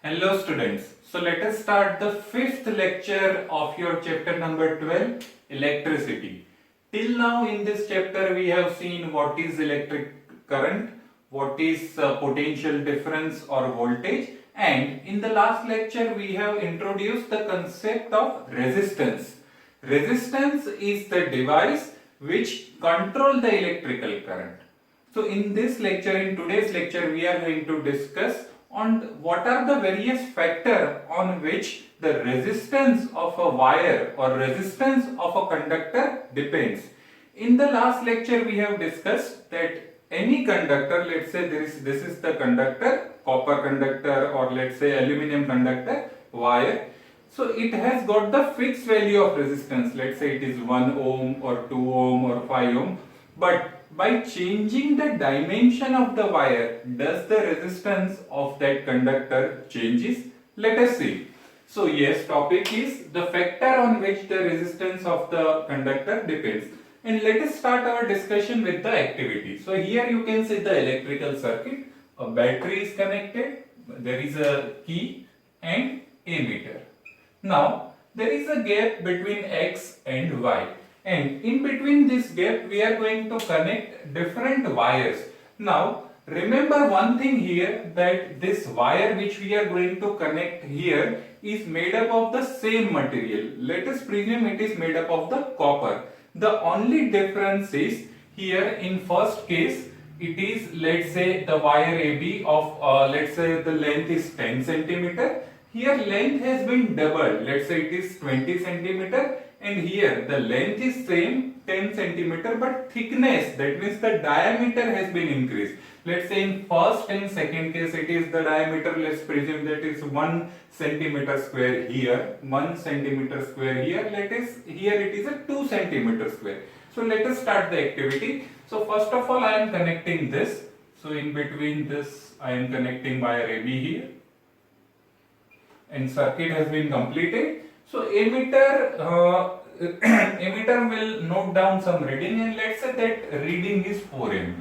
Hello students. So let us start the fifth lecture of your chapter number 12, electricity. Till now in this chapter we have seen what is electric current, what is potential difference or voltage, and in the last lecture we have introduced the concept of resistance. Resistance is the device which control the electrical current. So in this lecture, in today's lecture, we are going to discuss on what are the various factors on which the resistance of a wire or resistance of a conductor depends. In the last lecture, we have discussed that any conductor, let's say this is the conductor, copper conductor, or let's say aluminum conductor, wire. So it has got the fixed value of resistance, let's say it is 1 ohm or 2 ohm or 5 ohm, but by changing the dimension of the wire, does the resistance of that conductor changes? Let us see. So yes, topic is the factor on which the resistance of the conductor depends. And let us start our discussion with the activity. So here you can see the electrical circuit. A battery is connected. There is a key and ammeter. Now there is a gap between X and Y, and in between this gap we are going to connect different wires. Now remember one thing here, that this wire which we are going to connect here is made up of the same material. Let us presume it is made up of the copper. The only difference is here in first case it is, let's say, the wire AB of let's say the length is 10 centimeter. Here length has been doubled, let's say it is 20 centimeter, and here the length is same 10 centimeter, but thickness, that means the diameter has been increased. Let's say in first and second case it is the diameter, let's presume that is 1 centimeter square here, 1 centimeter square here, let us here it is a 2 centimeter square. So let us start the activity. So first of all I am connecting this. So in between this I am connecting wire AB here, and circuit has been completed. So emitter emitter will note down some reading, and let's say that reading is 4 mA.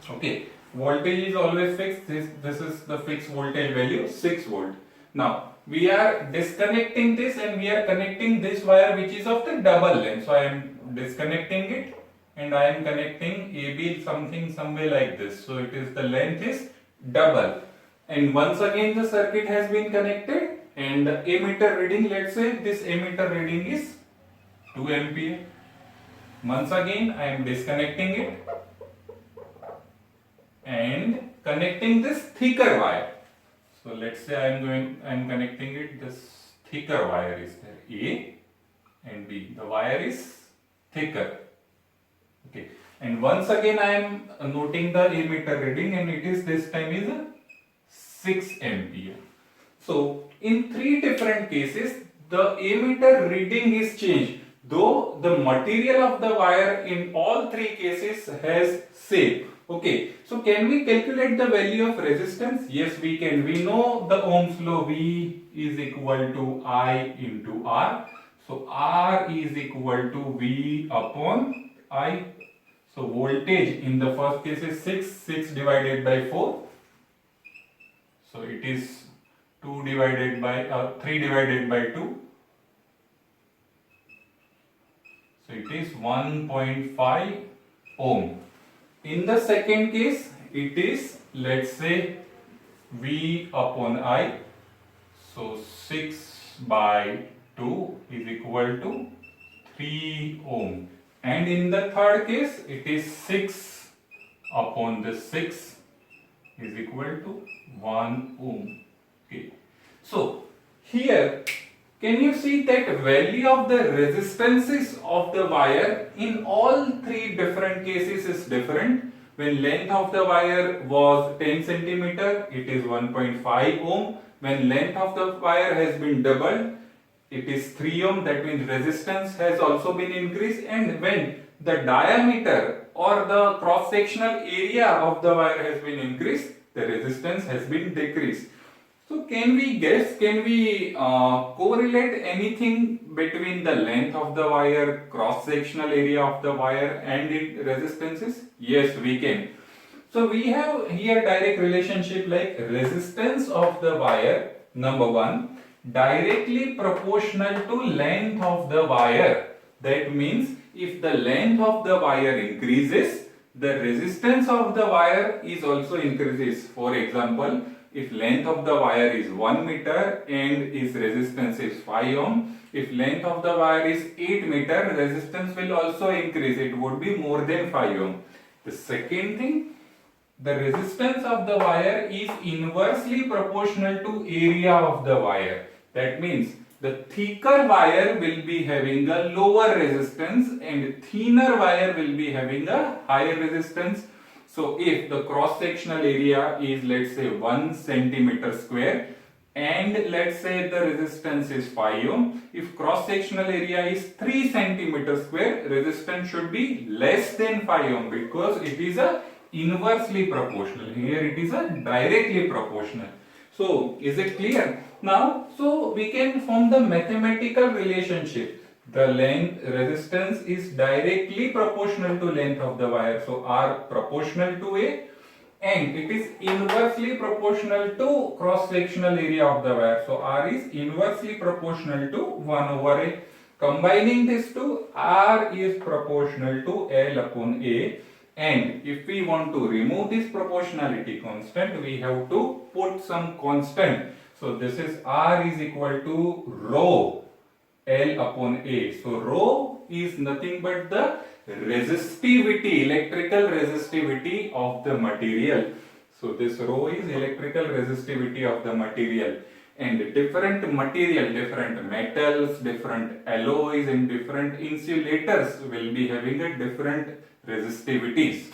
Okay, voltage is always fixed. This is the fixed voltage value, 6 volt. Now we are disconnecting this and we are connecting this wire which is of the double length. So I am disconnecting it and I am connecting AB something somewhere like this. So it is, the length is double. And once again the circuit has been connected, and the ammeter reading, let's say this ammeter reading is 2 ampere. Once again I am disconnecting it and connecting this thicker wire. So let's say I am connecting it, this thicker wire is there, A and B. The wire is thicker. Okay. And once again I am noting the ammeter reading, and it is, this time is a 6 ampere. So in three different cases the ammeter reading is changed, though the material of the wire in all three cases has same. Okay, so can we calculate the value of resistance? Yes, we can. We know the Ohm's law, V is equal to I into R. So R is equal to V upon I. So voltage in the first case is 6 divided by 4. So it is 3 divided by 2. So it is 1.5 ohm. In the second case it is, let's say, V upon I. So 6 by 2 is equal to 3 ohm. And in the third case it is 6 upon the 6 is equal to 1 ohm. Okay. So here can you see that value of the resistances of the wire in all three different cases is different. When length of the wire was 10 centimeter, it is 1.5 ohm. When length of the wire has been doubled, it is 3 ohm. That means resistance has also been increased. And when the diameter or the cross sectional area of the wire has been increased, the resistance has been decreased. So can we guess, can we correlate anything between the length of the wire, cross sectional area of the wire and its resistances? Yes, we can. So we have here direct relationship like resistance of the wire, number one, directly proportional to length of the wire. That means if the length of the wire increases, the resistance of the wire is also increases. For example, if length of the wire is 1 meter and its resistance is 5 ohm, if length of the wire is 8 meter, resistance will also increase. It would be more than 5 ohm. The second thing, the resistance of the wire is inversely proportional to area of the wire. That means the thicker wire will be having a lower resistance and thinner wire will be having a higher resistance. So if the cross sectional area is, let's say, 1 centimeter square and let's say the resistance is 5 ohm, if cross sectional area is 3 centimeter square, resistance should be less than 5 ohm because it is a inversely proportional. Here it is a directly proportional. So is it clear? Now, so we can form the mathematical relationship. The length resistance is directly proportional to length of the wire. So R proportional to A, and it is inversely proportional to cross sectional area of the wire. So R is inversely proportional to 1 over A. Combining these two, R is proportional to L upon A. And if we want to remove this proportionality constant, we have to put some constant. So this is R is equal to rho L upon A. So rho is nothing but the resistivity, electrical resistivity of the material. So this rho is electrical resistivity of the material. And different material, different metals, different alloys and different insulators will be having a different resistivities.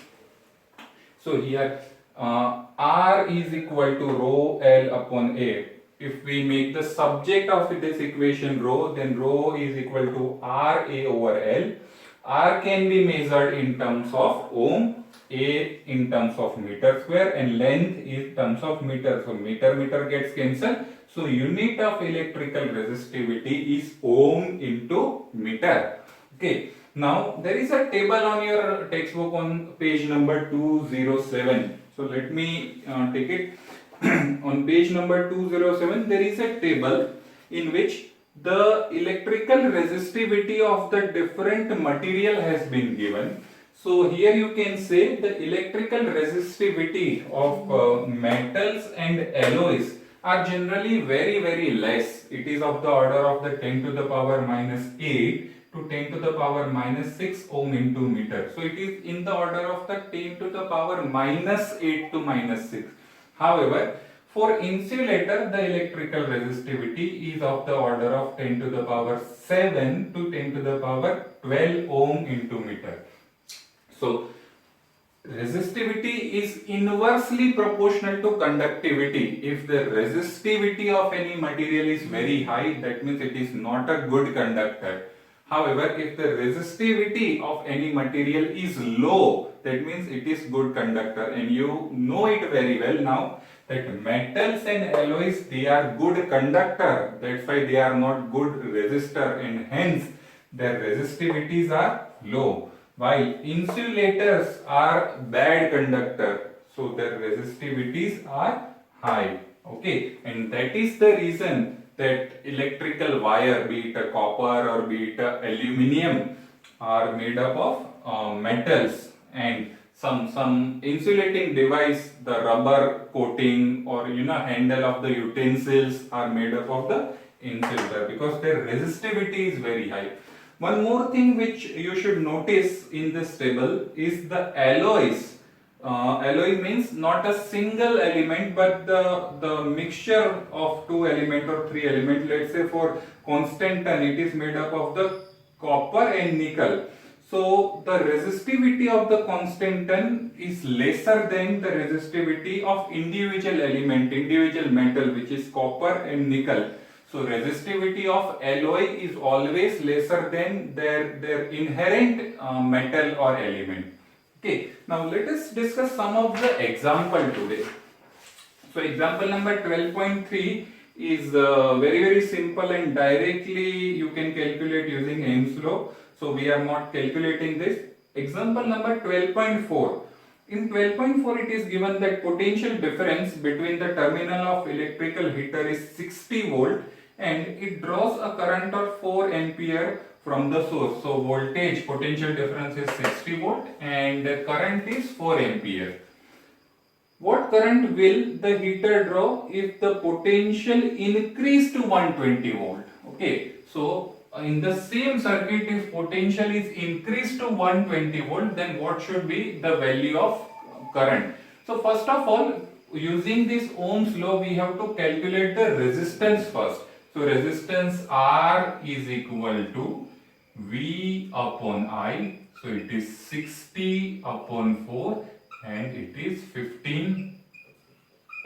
So here R is equal to rho L upon A. If we make the subject of this equation rho, then rho is equal to RA over L. R can be measured in terms of ohm, A in terms of meter square, and length in terms of meter. So meter gets cancelled. So unit of electrical resistivity is ohm into meter. Okay. Now there is a table on your textbook on page number 207. So let me take it. On page number 207 there is a table in which the electrical resistivity of the different material has been given. So here you can say the electrical resistivity of metals and alloys are generally very less. It is of the order of the 10 to the power minus 8 to 10 to the power minus 6 ohm into meter. So it is in the order of the 10 to the power minus 8 to minus 6. However, for insulator, the electrical resistivity is of the order of 10 to the power 7 to 10 to the power 12 ohm into meter. So, resistivity is inversely proportional to conductivity. If the resistivity of any material is very high, that means it is not a good conductor. However, if the resistivity of any material is low, that means it is good conductor, and you know it very well now that metals and alloys, they are good conductor. That's why they are not good resistor, and hence their resistivities are low. While insulators are bad conductor, so their resistivities are high. Okay, and that is the reason that electrical wire, be it a copper or be it a aluminium, are made up of metals, and some insulating device, the rubber coating or handle of the utensils are made up of the insulator because their resistivity is very high. One more thing which you should notice in this table is the alloys. Alloy means not a single element but the mixture of two element or three element. Let's say for constant ton, it is made up of the copper and nickel. So the resistivity of the constant ton is lesser than the resistivity of individual element, individual metal, which is copper and nickel. So resistivity of alloy is always lesser than their inherent metal or element. Okay, now let us discuss some of the example today. So example number 12.3 is very simple and directly you can calculate using Ohm's law. So we are not calculating this. Example number 12.4 In 12.4 it is given that potential difference between the terminal of electrical heater is 60 volt and it draws a current of 4 ampere from the source. So voltage potential difference is 60 volt and the current is 4 ampere. What current will the heater draw if the potential increase to 120 volt? Okay, so in the same circuit, if potential is increased to 120 volt, then what should be the value of current? So first of all, using this Ohm's law, we have to calculate the resistance first. So resistance R is equal to V upon I. So it is 60 upon 4 and it is 15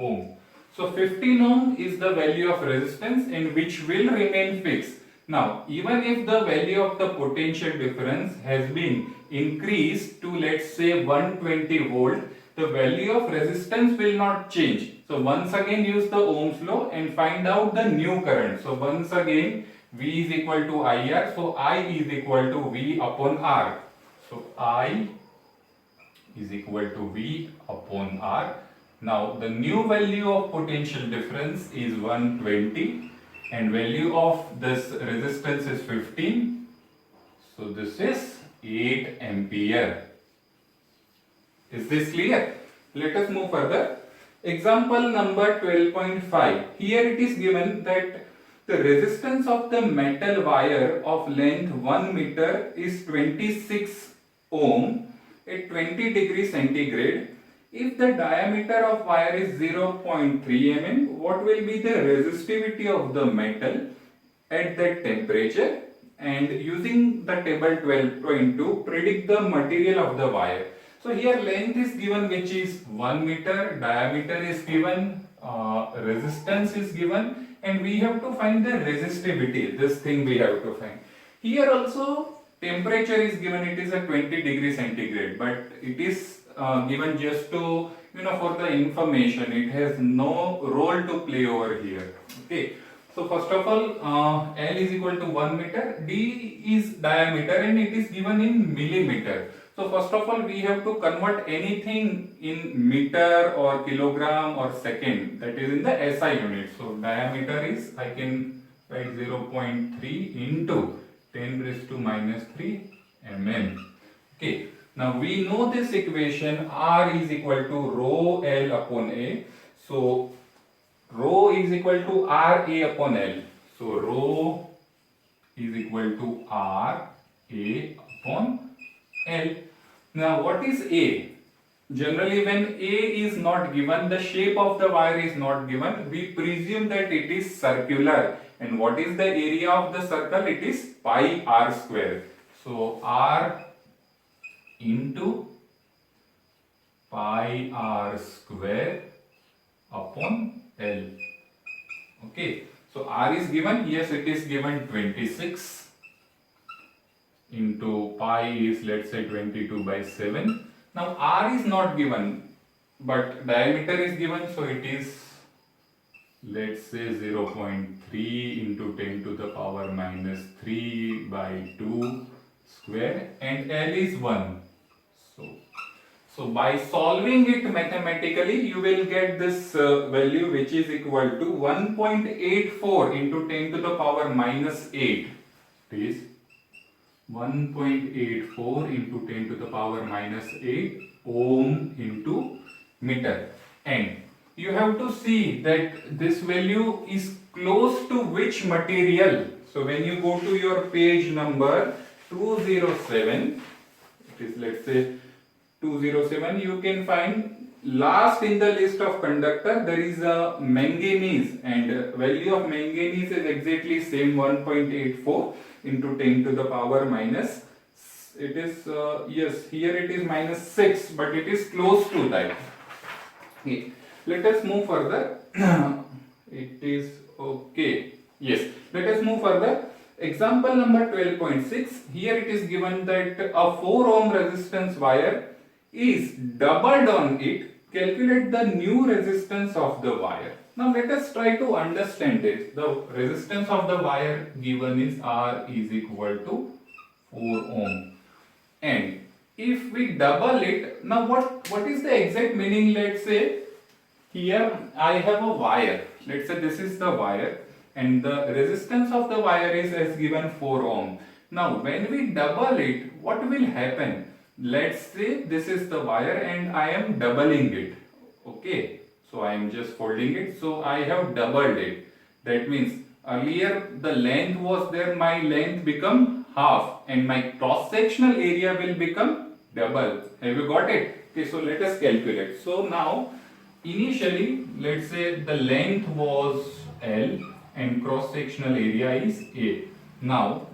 ohm. So 15 ohm is the value of resistance and which will remain fixed. Now, even if the value of the potential difference has been increased to, let's say, 120 volt, the value of resistance will not change. So once again use the Ohm's law and find out the new current. So once again V is equal to IR. So I is equal to V upon R. So I is equal to V upon R. Now the new value of potential difference is 120 and value of this resistance is 15. So this is 8 ampere. Is this clear? Let us move further. Example number 12.5. Here it is given that the resistance of the metal wire of length 1 meter is 26 ohm at 20 degrees centigrade. If the diameter of wire is 0.3 mm, what will be the resistivity of the metal at that temperature? And using the table 12.2, predict the material of the wire. So here length is given, which is 1 meter, diameter is given, resistance is given, and we have to find the resistivity. This thing we have to find. Here also temperature is given, it is a 20 degree centigrade, but it is given just to, for the information. It has no role to play over here. Okay. So first of all, L is equal to 1 meter, D is diameter and it is given in millimeter. So first of all, we have to convert anything in meter or kilogram or second, that is in the SI unit. So diameter is, I can write 0.3 into 10 raised to minus 3 mm. Okay. Now we know this equation, R is equal to rho L upon A. So rho is equal to RA upon L. So rho is equal to RA upon L. Now what is A? Generally when A is not given, the shape of the wire is not given, we presume that it is circular. And what is the area of the circle? It is pi r square. So R into pi r square upon L. Okay. So R is given, yes, it is given 26 into pi is, let's say, 22 by 7. Now R is not given, but diameter is given, so it is, let's say, 0.3 into 10 to the power minus 3 by 2 square, and L is 1. So by solving it mathematically, you will get this value, which is equal to 1.84 into 10 to the power minus 8. It is 1.84 into 10 to the power minus 8 ohm into meter. And you have to see that this value is close to which material. So when you go to your page number 207, it is, let's say, 207, you can find last in the list of conductor there is a manganese, and value of manganese is exactly same 1.84 into 10 to the power minus, it is yes, here it is minus 6, but it is close to that. Okay. Let us move further. It is okay. Yes, let us move further. Example number 12.6. Here it is given that a 4 ohm resistance wire is doubled on it. Calculate the new resistance of the wire. Now let us try to understand it. The resistance of the wire given is R is equal to 4 ohm. And if we double it, now what is the exact meaning? Let's say here I have a wire. Let's say this is the wire and the resistance of the wire is as given 4 ohm. Now when we double it, what will happen? Let's say this is the wire and I am doubling it. Okay, so I am just folding it, so I have doubled it. That means earlier the length was there, my length become half and my cross sectional area will become double. Have you got it? Okay, so let us calculate. So now initially let's say the length was L and cross sectional area is A. Now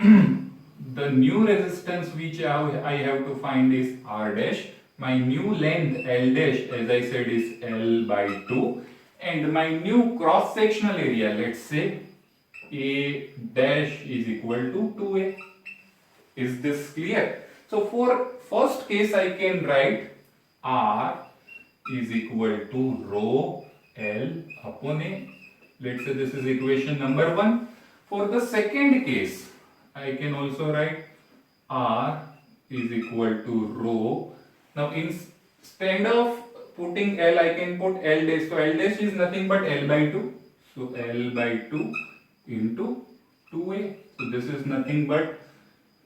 the new resistance which I have to find is R dash. My new length L dash, as I said, is L by 2, and my new cross sectional area, let's say A dash is equal to 2A. Is this clear? So for first case I can write R is equal to rho L upon A. Let's say this is equation number 1. For the second case, I can also write R is equal to rho. Now instead of putting L, I can put L dash. So L dash is nothing but L by 2. So L by 2 into 2A. So this is nothing but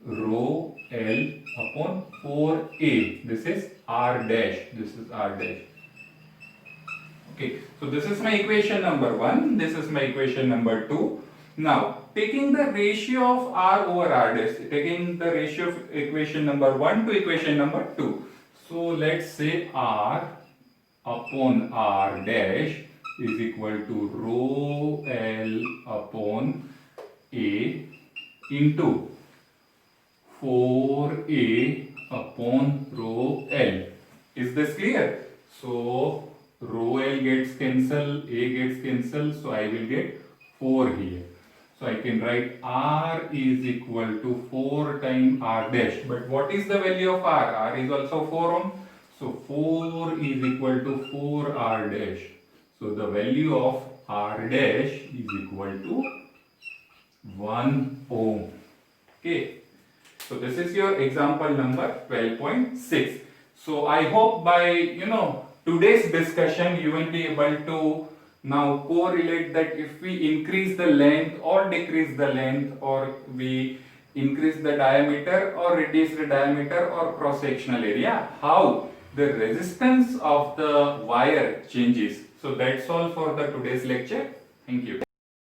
rho L upon 4A. This is R dash. This is R dash. Okay, so this is my equation number 1. This is my equation number 2. Now, taking the ratio of R over R dash, taking the ratio of equation number 1 to equation number 2. So, let's say R upon R dash is equal to rho L upon A into 4A upon rho L. Is this clear? So, rho L gets cancelled, A gets cancelled, so I will get 4 here. So I can write R is equal to 4 times R dash. But what is the value of R? R is also 4 ohm. So 4 is equal to 4 R dash. So the value of R dash is equal to 1 ohm. Okay. So this is your example number 12.6. So I hope by today's discussion you will be able to now correlate that if we increase the length or decrease the length, or we increase the diameter or reduce the diameter or cross sectional area, how the resistance of the wire changes. So that's all for the today's lecture. Thank you.